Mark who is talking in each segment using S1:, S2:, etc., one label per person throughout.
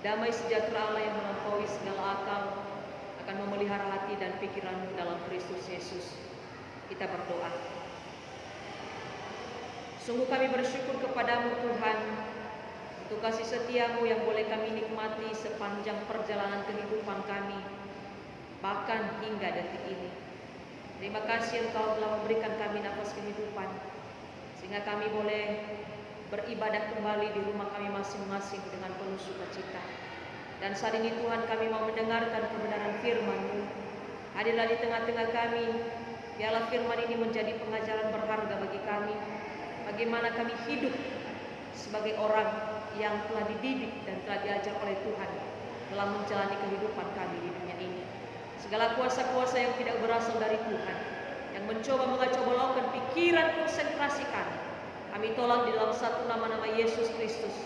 S1: Damai sejahtera Allah yang melampaui segala akal akan memelihara hati dan pikiranmu dalam Kristus Yesus. Kita berdoa. Sungguh kami bersyukur kepadamu Tuhan untuk kasih setiamu yang boleh kami nikmati sepanjang perjalanan kehidupan kami, bahkan hingga detik ini. Terima kasih Engkau telah memberikan kami nafas kehidupan, sehingga kami boleh beribadah kembali di rumah kami masing-masing dengan penuh sukacita. Dan saat ini Tuhan, kami mau mendengarkan kebenaran firman-Mu. Hadirlah di tengah-tengah kami. Biarlah firman ini menjadi pengajaran berharga bagi kami. Bagaimana kami hidup sebagai orang yang telah dididik dan telah diajar oleh Tuhan dalam menjalani kehidupan kami di dunia ini. Segala kuasa-kuasa yang tidak berasal dari Tuhan, yang mencoba mengacau-balaukan pikiran konsentrasi kami tolak di dalam satu nama-nama Yesus Kristus.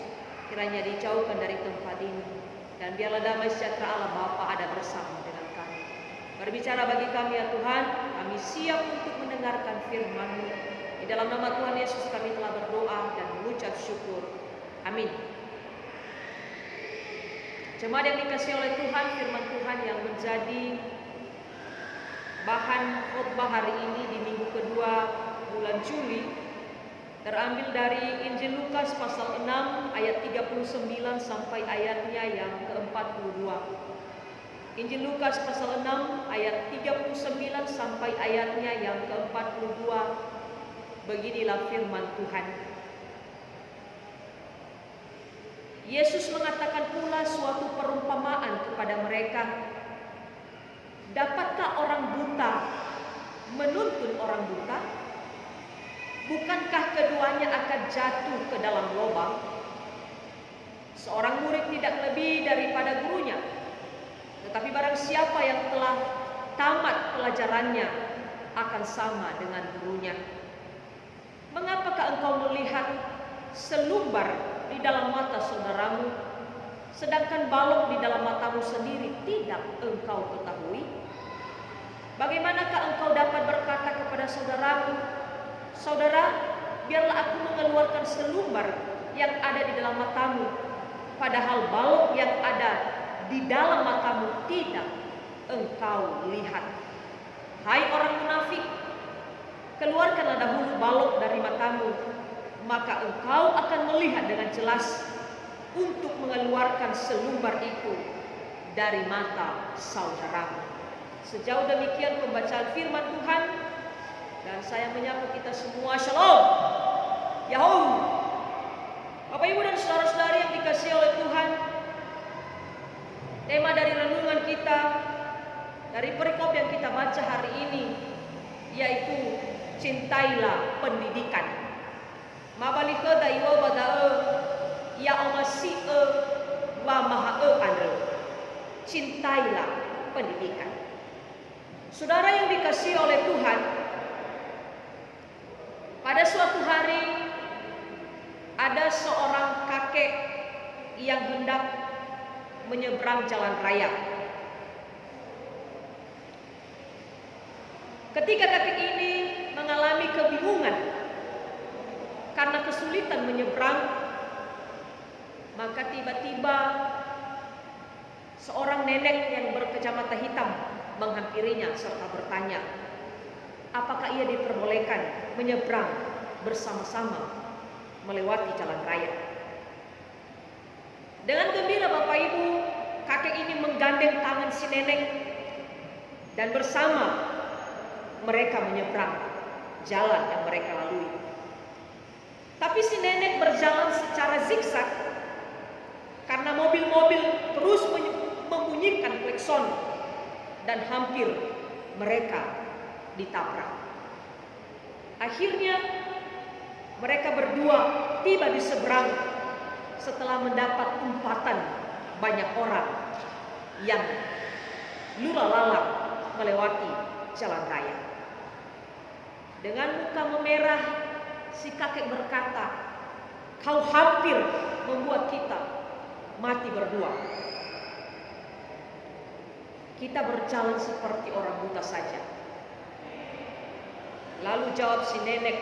S1: Kiranya dijauhkan dari tempat ini. Dan biarlah damai sejahtera Allah Bapa ada bersama dengan kami. Berbicara bagi kami ya Tuhan, kami siap untuk mendengarkan firman-Mu. Di dalam nama Tuhan Yesus kami telah berdoa dan mengucap syukur. Amin. Jemaat yang dikasihi oleh Tuhan, firman Tuhan yang menjadi bahan khotbah hari ini di minggu kedua bulan Juli terambil dari Injil Lukas pasal 6 ayat 39 sampai ayatnya yang ke-42. Injil Lukas pasal 6 ayat 39 sampai ayatnya yang ke-42. Beginilah firman Tuhan. Yesus mengatakan pula suatu perumpamaan kepada mereka. Dapatkah orang buta menuntun orang buta? Bukankah keduanya akan jatuh ke dalam lubang? Seorang murid tidak lebih daripada gurunya. Tetapi barang siapa yang telah tamat pelajarannya akan sama dengan gurunya. Mengapakah engkau melihat selumbar di dalam mata saudaramu, sedangkan balok di dalam matamu sendiri tidak engkau ketahui? Bagaimanakah engkau dapat berkata kepada saudaramu, saudara, biarlah aku mengeluarkan selumbar yang ada di dalam matamu, padahal balok yang ada di dalam matamu tidak engkau lihat. Hai orang munafik, keluarkanlah dahulu balok dari matamu, maka engkau akan melihat dengan jelas untuk mengeluarkan selumbar itu dari mata saudaramu. Sejauh demikian pembacaan firman Tuhan, dan saya menyapa kita semua, Shalom, Yahoo. Bapak Ibu dan saudara-saudari yang dikasihi oleh Tuhan, tema dari renungan kita, dari perikop yang kita baca hari ini, yaitu cintailah pendidikan. Mabalike daiwa badae ya omasi wa mahae andre. Cintailah pendidikan. Saudara yang dikasihi oleh Tuhan, pada suatu hari ada seorang kakek yang hendak menyeberang jalan raya. Ketika kakek ini mengalami kebingungan karena kesulitan menyeberang, maka tiba-tiba seorang nenek yang berkacamata hitam menghampirinya serta bertanya, apakah ia diperbolehkan menyeberang bersama-sama melewati jalan raya. Dengan gembira Bapak Ibu, kakek ini menggandeng tangan si nenek dan bersama mereka menyeberang jalan yang mereka lalui. Tapi si nenek berjalan secara zigzag karena mobil-mobil terus membunyikan klakson dan hampir mereka ditabrak. Akhirnya mereka berdua tiba di seberang setelah mendapat umpatan banyak orang yang lula-lala melewati jalan raya. Dengan muka memerah, si kakek berkata, kau hampir membuat kita mati berdua. Kita berjalan seperti orang buta saja. Lalu jawab si nenek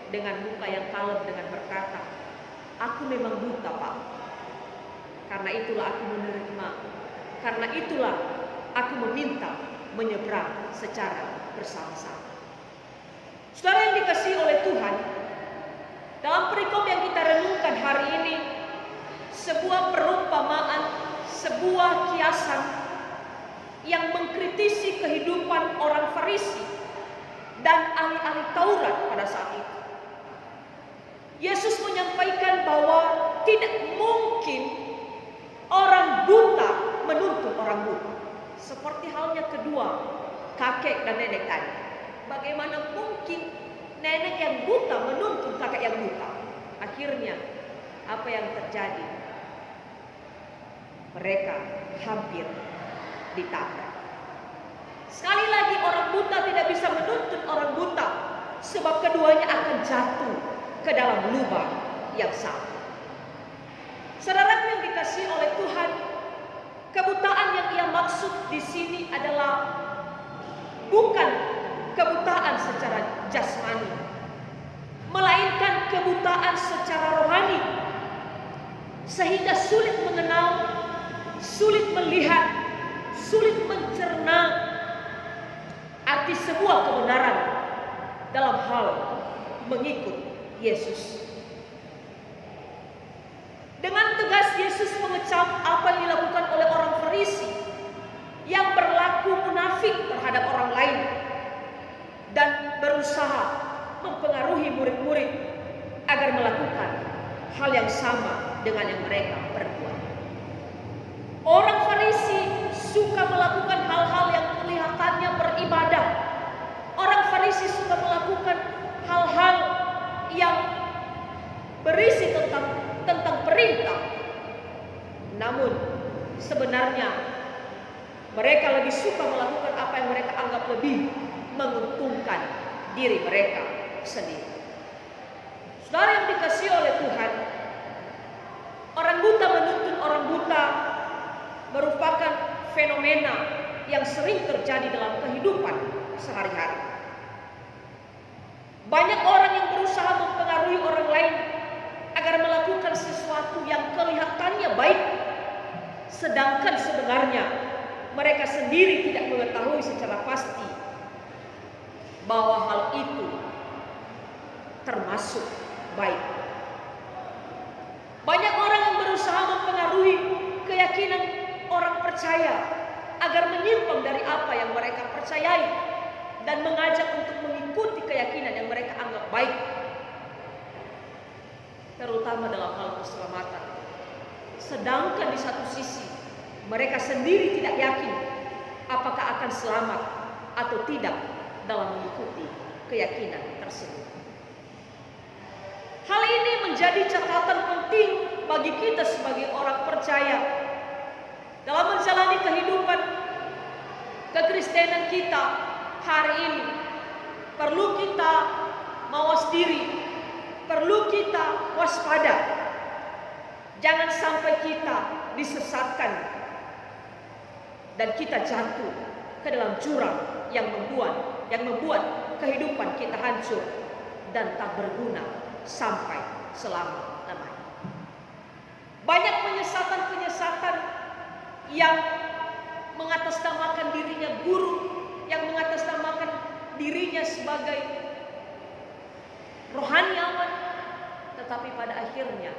S1: dengan muka yang kalem dengan berkata, aku memang buta, Pak. Karena Karena itulah aku menerima. Karena itulah aku meminta menyeberang secara bersama-sama. Saudara yang dikasihi oleh Tuhan, dalam perikop yang kita renungkan hari ini, sebuah perumpamaan, sebuah kiasan yang mengkritisi kehidupan orang Farisi dan ahli-ahli Taurat pada saat itu. Yesus menyampaikan bahwa tidak mungkin orang buta menuntut orang buta. Seperti halnya kedua kakek dan nenek tadi. Bagaimana mungkin nenek yang buta menuntut kakek yang buta? Akhirnya apa yang terjadi? Mereka hampir ditabrak. Sekali lagi orang buta tidak bisa menuntut orang buta, sebab keduanya akan jatuh ke dalam lubang yang sama. Saudaraku yang dikasihi oleh Tuhan, kebutaan yang ia maksud di sini adalah bukan kebutaan secara jasmani, melainkan kebutaan secara rohani, sehingga sulit mengenal, sulit melihat, sulit mencerna arti sebuah kebenaran dalam hal mengikut Yesus. Dengan tegas Yesus mengecam apa yang dilakukan oleh orang Farisi yang berlaku munafik terhadap orang lain dan berusaha mempengaruhi murid-murid agar melakukan hal yang sama dengan yang mereka perbuat. Orang Farisi suka melakukan hal-hal yang kelihatannya beribadah. Orang Farisi suka melakukan hal-hal yang berisi tentang perintah. Namun sebenarnya mereka lebih suka melakukan apa yang mereka anggap lebih menguntungkan diri mereka sendiri. Saudara yang dikasihi oleh Tuhan, orang buta menuntut orang buta merupakan fenomena yang sering terjadi dalam kehidupan sehari-hari. Banyak orang yang berusaha mempengaruhi orang lain agar melakukan sesuatu yang kelihatannya baik, sedangkan sebenarnya mereka sendiri tidak mengetahui secara pasti bahwa hal itu termasuk baik. Banyak orang yang berusaha mempengaruhi keyakinan orang percaya agar menyimpang dari apa yang mereka percayai dan mengajak untuk mengikuti keyakinan yang mereka anggap baik, terutama dalam hal keselamatan. Sedangkan di satu sisi mereka sendiri tidak yakin apakah akan selamat atau tidak dalam mengikuti keyakinan tersebut. Hal ini menjadi catatan penting bagi kita sebagai orang percaya dalam menjalani kehidupan kekristenan kita hari ini. Perlu kita mawas diri, perlu kita waspada. Jangan sampai kita disesatkan dan kita jatuh ke dalam jurang yang membuat kehidupan kita hancur dan tak berguna sampai selama-lamanya. Banyak penyesatan-penyesatan yang mengatasnamakan dirinya guru, yang mengatasnamakan dirinya sebagai rohaniawan, tetapi pada akhirnya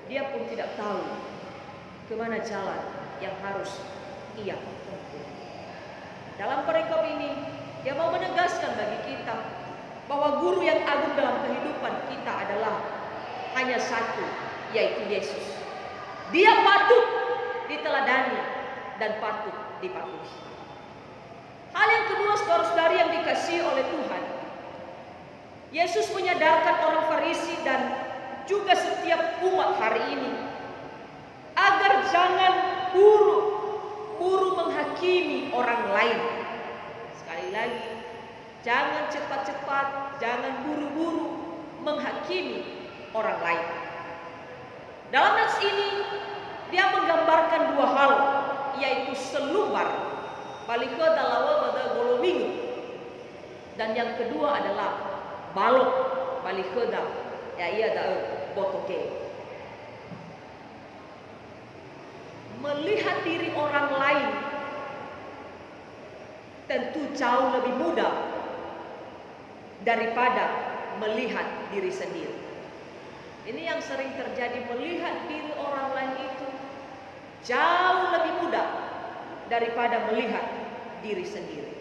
S1: dia pun tidak tahu kemana jalan yang harus ia tempuh. Dalam perikop ini, dia mau menegaskan bagi kita bahwa guru yang agung dalam kehidupan kita adalah hanya satu, yaitu Yesus. Dia patut diteladani dan patut dipatuhi. Hal yang kedua, saudara-saudari yang dikasihi oleh Tuhan, Yesus menyadarkan orang Farisi dan juga setiap umat hari ini agar jangan buru-buru menghakimi orang lain. Sekali lagi, jangan cepat-cepat, jangan buru-buru menghakimi orang lain. Dalam nats ini dia menggambarkan dua hal, yaitu selumbar balikho dalawa pada golomingu, dan yang kedua adalah balok balikho da ya iya da botoke. melihat diri orang lain tentu jauh lebih mudah daripada melihat diri sendiri. Ini yang sering terjadi, melihat diri orang lain itu jauh lebih mudah daripada melihat diri sendiri.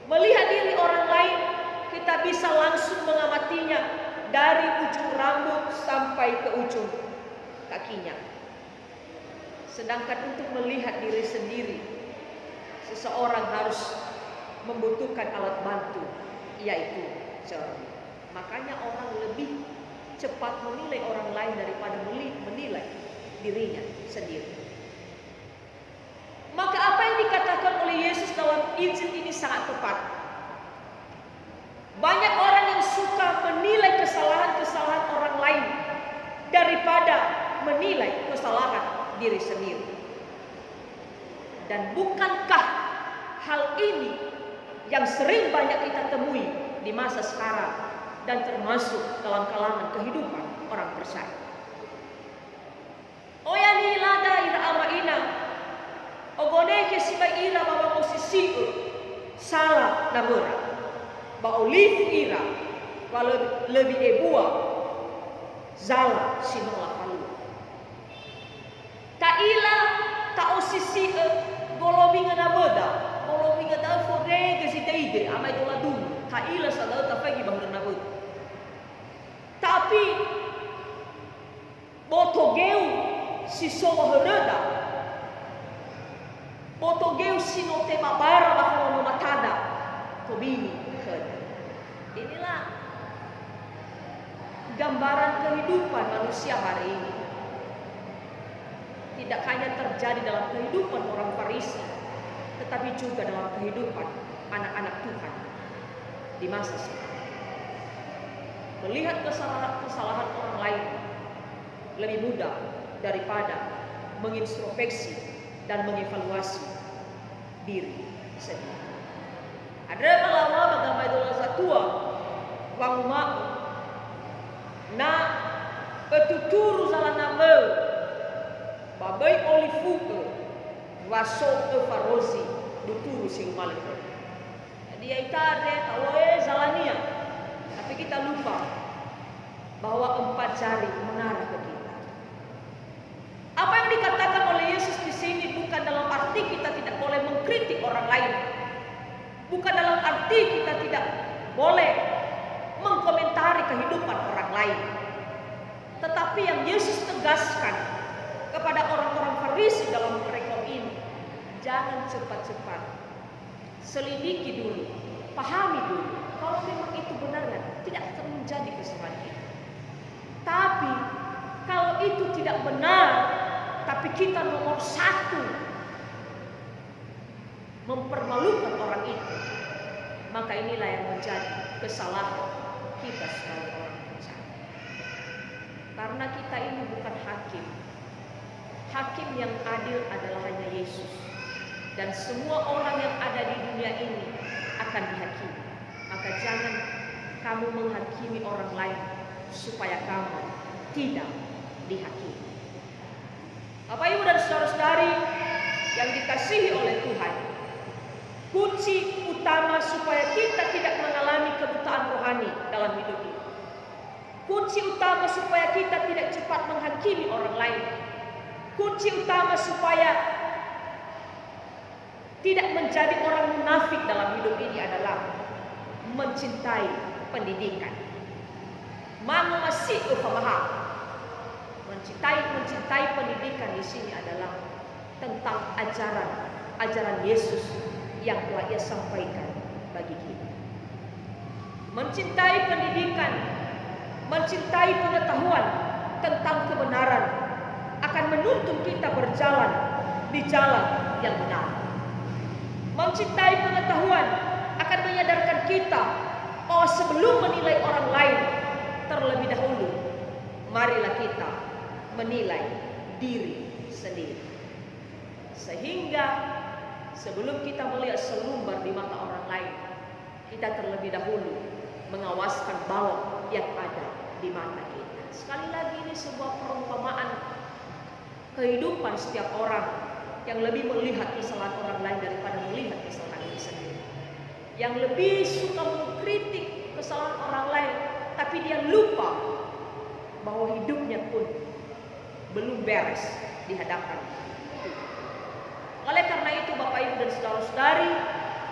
S1: Melihat diri orang lain, kita bisa langsung mengamatinya dari ujung rambut sampai ke ujung kakinya. Sedangkan untuk melihat diri sendiri, seseorang harus membutuhkan alat bantu, yaitu cermin. Makanya orang lebih cepat menilai orang lain daripada menilai dirinya sendiri. Maka apa yang dikatakan oleh Yesus dalam Injil ini sangat tepat. Banyak orang yang suka menilai kesalahan-kesalahan orang lain daripada menilai kesalahan diri sendiri. Dan bukankah hal ini yang sering banyak kita temui di masa sekarang dan termasuk dalam kalangan kehidupan orang percaya? Oyani lada ira amaina ogone ke sibai ira baba posisi salah nabura ba olive ira kalau lebih ebua zala sinola palu ta ila ta osisi golobinga nabeda golobinga da fore ke siteide ama itu ladu ta ila sadau ta pagi bahur nabud tapi botogeu si soa hereda botogeu si no tema bara bahwa mematada tobini hereda. Inilah gambaran kehidupan manusia hari ini. Tidak hanya terjadi dalam kehidupan orang Farisi, tetapi juga dalam kehidupan anak-anak Tuhan di masa sekarang. Melihat kesalahan orang lain lebih mudah daripada mengintrospeksi dan mengevaluasi diri sendiri. Ada malawa magama idola satua wanguma na petuturu zalaname babai olifuke waso farozi duturu sing maleko. Jadi itade tawe zalania. Tapi kita lupa bahwa 4 jari mengarah ke kita. Apa yang dikatakan oleh Yesus di sini bukan dalam arti kita tidak boleh mengkritik orang lain. Bukan dalam arti kita tidak boleh mengkomentari kehidupan orang lain. Tetapi yang Yesus tegaskan kepada orang-orang Farisi dalam rekor ini, jangan cepat-cepat. Selidiki dulu, pahami dulu. Kalau memang itu benar, tidak akan menjadi kesalahan kita. Tapi kalau itu tidak benar, tapi kita nomor 1 mempermalukan orang itu, maka inilah yang menjadi kesalahan kita sebagai orang percaya. Karena kita ini bukan hakim. Hakim yang adil adalah hanya Yesus. Dan semua orang yang ada di dunia ini akan dihakimi. Maka jangan kamu menghakimi orang lain supaya kamu tidak dihakimi. Bapak Ibu dan saudara-saudari yang dikasihi oleh Tuhan, kunci utama supaya kita tidak mengalami kebutaan rohani dalam hidup ini, kunci utama supaya kita tidak cepat menghakimi orang lain, kunci utama supaya tidak menjadi orang munafik dalam hidup ini adalah mencintai pendidikan. Manu masih upamaha. Mencintai pendidikan di sini adalah tentang ajaran Yesus yang telah Ia sampaikan bagi kita. Mencintai pendidikan, mencintai pengetahuan tentang kebenaran akan menuntun kita berjalan di jalan yang benar. Mencintai pengetahuan akan menyadarkan kita bahwa sebelum menilai orang lain, terlebih dahulu marilah kita menilai diri sendiri. Sehingga sebelum kita melihat selumbar di mata orang lain, kita terlebih dahulu mengawaskan balok yang ada di mata kita. Sekali lagi ini sebuah perumpamaan kehidupan setiap orang yang lebih melihat kesalahan orang lain daripada melihat kesalahan diri sendiri. Yang lebih suka mengkritik kesalahan orang lain, tapi dia lupa bahwa hidupnya pun belum beres di hadapan Tuhan. Oleh karena itu Bapak Ibu dan saudara-saudari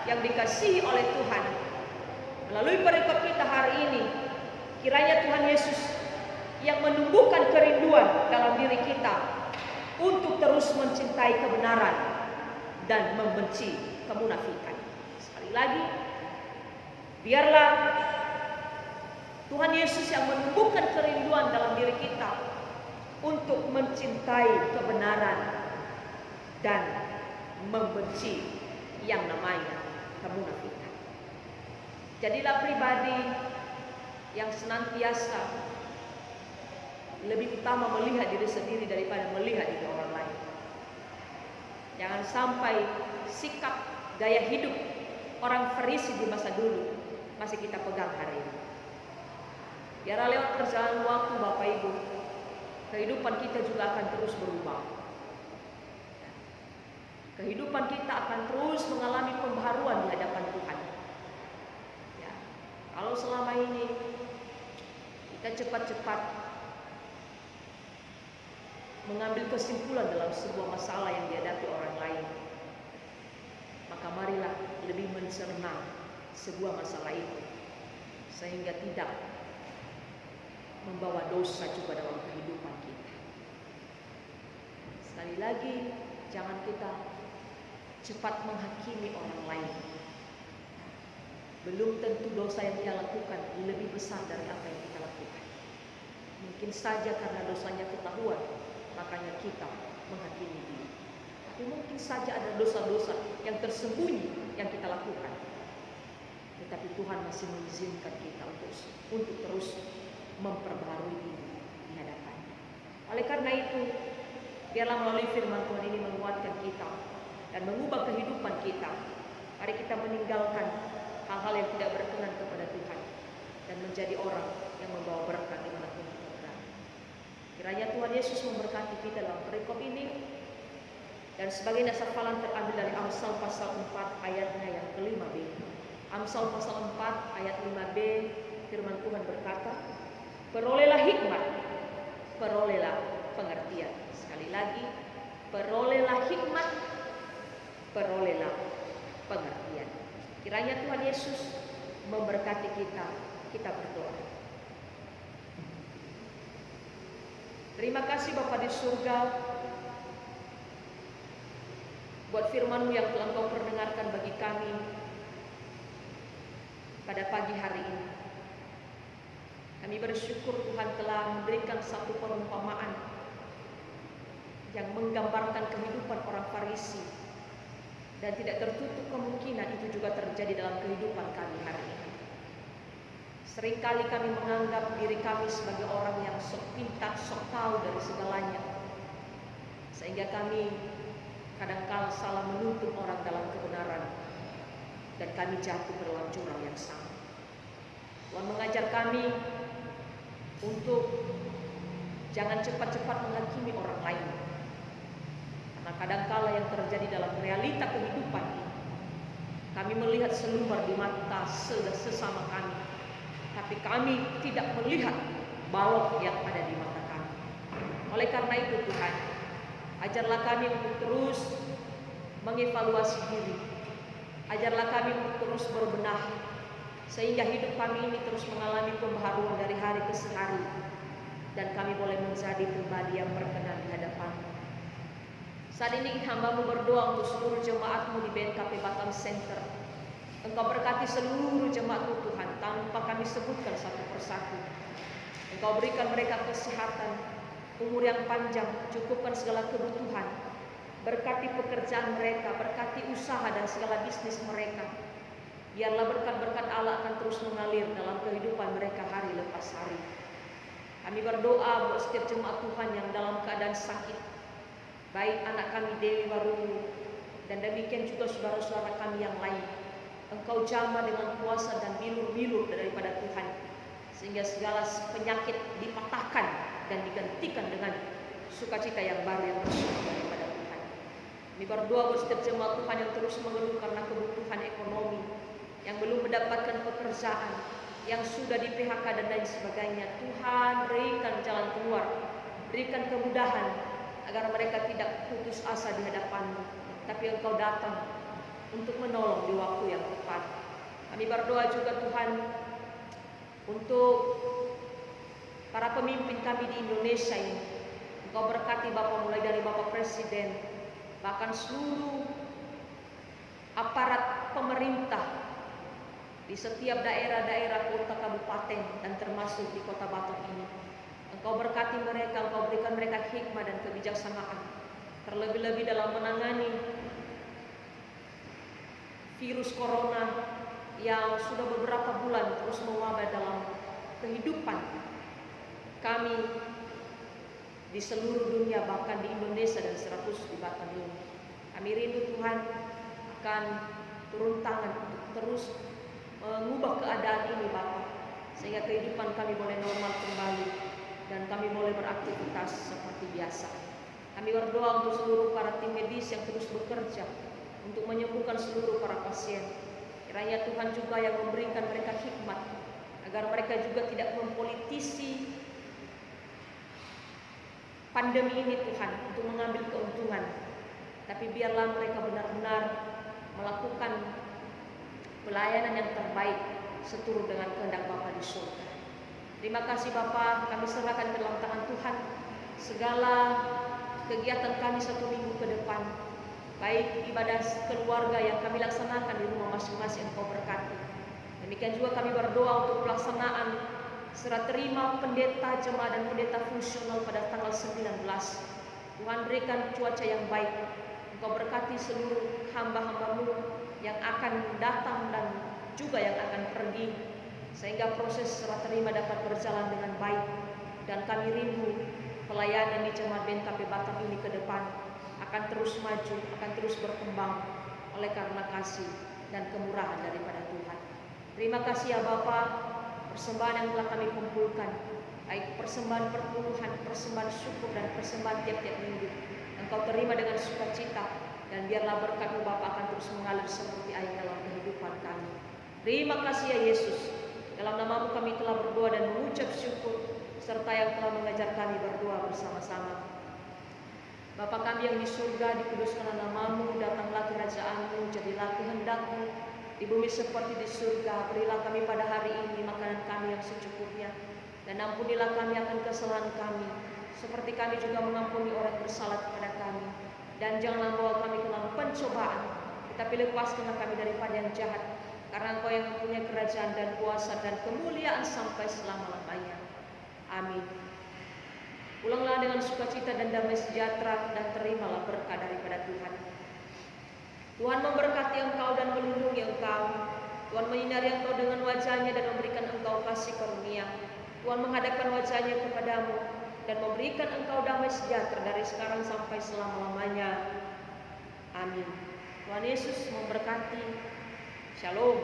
S1: yang dikasihi oleh Tuhan, melalui perikop kita hari ini, kiranya Tuhan Yesus yang menumbuhkan kerinduan dalam diri kita untuk terus mencintai kebenaran dan membenci kemunafikan. Sekali lagi, biarlah Tuhan Yesus yang menumbuhkan kerinduan dalam diri kita untuk mencintai kebenaran dan membenci yang namanya kemunafikan. Jadilah pribadi yang senantiasa lebih utama melihat diri sendiri daripada melihat diri orang lain. Jangan sampai sikap gaya hidup orang Farisi di masa dulu masih kita pegang hari ini. Biarlah lewat perjalanan waktu Bapak Ibu, kehidupan kita juga akan terus berubah. Kehidupan kita akan terus mengalami pembaharuan di hadapan Tuhan. Ya, kalau selama ini kita cepat-cepat mengambil kesimpulan dalam sebuah masalah yang dihadapi orang lain, maka marilah lebih mencerna sebuah masalah itu sehingga tidak membawa dosa juga dalam kehidupan kita. Sekali lagi, jangan kita cepat menghakimi orang lain. Belum tentu dosa yang dia lakukan lebih besar dari apa yang kita lakukan. Mungkin saja karena dosanya ketahuan, makanya kita menghakimi dia. Tapi mungkin saja ada dosa-dosa yang tersembunyi yang kita lakukan. Tetapi Tuhan masih mengizinkan kita untuk terus memperbarui diri di hadapannya. Oleh karena itu, biarlah melalui firman Tuhan ini menguatkan kita dan mengubah kehidupan kita. Mari kita meninggalkan hal-hal yang tidak berkenan kepada Tuhan dan menjadi orang yang membawa berkat di mana pun kita berada. Kiranya Tuhan Yesus memberkati kita dalam perikop ini. Dan sebagai dasar falan terambil dari Amsal pasal 4 ayatnya yang ke-5b. Amsal pasal 4 ayat 5b, firman Tuhan berkata, perolehlah hikmat, perolehlah pengertian. Sekali lagi, perolehlah hikmat, perolehlah pengertian. Kiranya Tuhan Yesus memberkati kita. Kita berdoa. Terima kasih Bapa di surga, buat firman-Mu yang telah Engkau perdengarkan bagi kami pada pagi hari ini. Kami bersyukur Tuhan telah memberikan satu perumpamaan yang menggambarkan kehidupan orang Farisi, dan tidak tertutup kemungkinan itu juga terjadi dalam kehidupan kami hari ini. Seringkali kami menganggap diri kami sebagai orang yang sok pintar, sok tahu dari segalanya, sehingga kami kadangkala salah menuntun orang dalam kebenaran, dan kami jatuh ke dalam jurang yang sama. Tuhan mengajar kami untuk jangan cepat-cepat menghakimi orang lain, karena kadangkala yang terjadi dalam realita kehidupan ini, kami melihat selumbar di mata sesama kami, tapi kami tidak melihat balok yang ada di mata kami. Oleh karena itu Tuhan, ajarlah kami untuk terus mengevaluasi diri. Ajarlah kami untuk terus berbenah, sehingga hidup kami ini terus mengalami pembaharuan dari hari ke hari, dan kami boleh menjadi pribadi yang berkenan di hadapan-Mu. Saat ini hamba-Mu berdoa untuk seluruh jemaat-Mu di BNKP Batam Center. Engkau berkati seluruh jemaat-Mu Tuhan, tanpa kami sebutkan satu persatu. Engkau berikan mereka kesehatan, umur yang panjang, cukupkan segala kebutuhan. Berkati pekerjaan mereka, berkati usaha dan segala bisnis mereka. Biarlah berkat-berkat Allah akan terus mengalir dalam kehidupan mereka hari lepas hari. Kami berdoa buat setiap jemaat Tuhan yang dalam keadaan sakit, baik anak kami Dewi Waru, dan demikian juga saudara-saudara kami yang lain. Engkau jamah dengan kuasa dan bilur-bilur daripada Tuhan, sehingga segala penyakit dipatahkan dan digantikan dengan sukacita yang baru yang Kami berdoa buat setiap jemaat Tuhan yang terus mengeluh karena kebutuhan ekonomi, yang belum mendapatkan pekerjaan, yang sudah di PHK dan lain sebagainya. Tuhan, berikan jalan keluar, berikan kemudahan agar mereka tidak putus asa di hadapan-Mu, tapi Engkau datang untuk menolong di waktu yang tepat. Kami berdoa juga Tuhan untuk para pemimpin kami di Indonesia ini. Engkau berkati Bapak, mulai dari Bapak Presiden, bahkan seluruh aparat pemerintah di setiap daerah-daerah, kota, kabupaten, dan termasuk di Kota Batok ini. Engkau berkati mereka, Engkau berikan mereka hikmah dan kebijaksanaan, terlebih-lebih dalam menangani virus corona yang sudah beberapa bulan terus mewabah dalam kehidupan kami di seluruh dunia, bahkan di Indonesia dan 100 di Batam ini. Kami rindu Tuhan akan turun tangan untuk terus mengubah keadaan ini Bapak, sehingga kehidupan kami boleh normal kembali dan kami boleh beraktivitas seperti biasa. Kami berdoa untuk seluruh para tim medis yang terus bekerja untuk menyembuhkan seluruh para pasien. Kiranya Tuhan juga yang memberikan mereka hikmat agar mereka juga tidak mempolitisi pandemi ini Tuhan untuk mengambil keuntungan, tapi biarlah mereka benar-benar melakukan pelayanan yang terbaik seturut dengan kehendak Bapa di surga. Terima kasih Bapa, kami serahkan ke dalam tangan Tuhan segala kegiatan kami 1 minggu ke depan, baik ibadah keluarga yang kami laksanakan di rumah masing-masing, Engkau berkati. Demikian juga kami berdoa untuk pelaksanaan serah terima pendeta jemaat dan pendeta fungsional pada tanggal 19. Tuhan berikan cuaca yang baik. Engkau berkati seluruh hamba-hamba-Mu yang akan datang dan juga yang akan pergi, sehingga proses serah terima dapat berjalan dengan baik. Dan kami rindu pelayanan di jemaat BNKP Batam ini ke depan akan terus maju, akan terus berkembang oleh karena kasih dan kemurahan daripada Tuhan. Terima kasih ya Bapa, persembahan yang telah kami kumpulkan, baik persembahan perpuluhan, persembahan syukur, dan persembahan tiap-tiap minggu, Engkau terima dengan sukacita, dan biarlah berkat-Mu Bapa akan terus mengalir seperti air dalam kehidupan kami. Terima kasih ya Yesus, dalam nama-Mu kami telah berdoa dan mengucap syukur, serta yang telah mengajar kami berdoa bersama-sama. Bapa kami yang di surga, dikuduskanlah nama-Mu, datanglah kerajaan-Mu, jadilah kehendak-Mu di bumi seperti di surga. Berilah kami pada hari ini makanan kami yang secukupnya, dan ampunilah kami akan kesalahan kami, seperti kami juga mengampuni orang bersalah kepada kami. Dan janganlah bawa kami ke dalam pencobaan, tetapi lepaskanlah kami daripada yang jahat, karena Engkau yang mempunyai kerajaan dan kuasa dan kemuliaan sampai selama-lamanya. Amin. Pulanglah dengan sukacita dan damai sejahtera, dan terimalah berkah daripada Tuhan. Tuhan memberkati engkau dan melindungi engkau. Tuhan menyinari engkau dengan wajah-Nya dan memberikan engkau kasih karunia. Tuhan menghadapkan wajah-Nya kepadamu dan memberikan engkau damai sejahtera dari sekarang sampai selama-lamanya. Amin. Tuhan Yesus memberkati. Shalom.